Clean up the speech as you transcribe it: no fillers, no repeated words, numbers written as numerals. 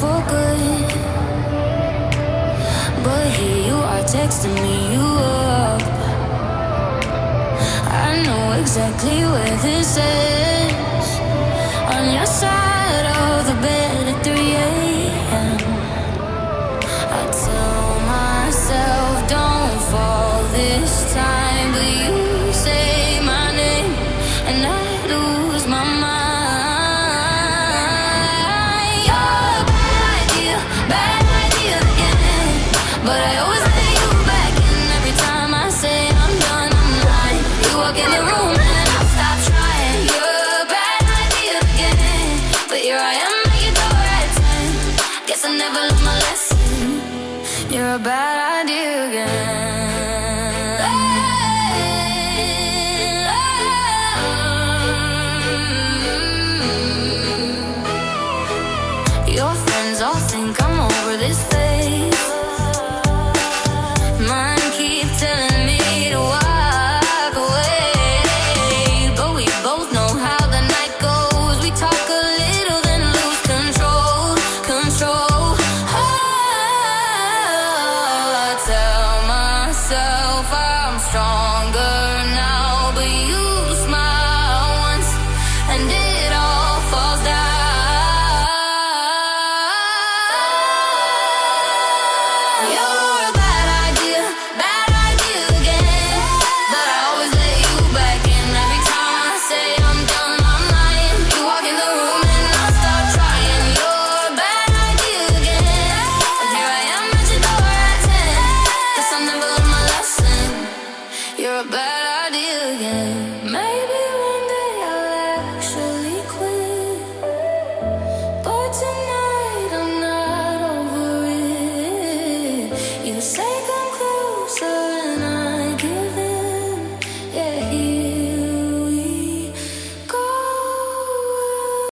for good. But here you are texting me you up. I know exactly where this is. On your side of the bed at 3 a.m. I tell myself don't fall this time, but you say my name and I lose my mind. You're a bad idea again. But I always let you back in every time I say I'm done, I'm lying. You walk in the room and I stop trying. You're a bad idea again. But here I am at your door at 10. Guess I never learned my lesson. You're a bad idea again. Your friends all think I'm over this phase. Mine keep telling me to walk away. But we both know how the night goes. We talk a little then lose control. Oh, I tell myself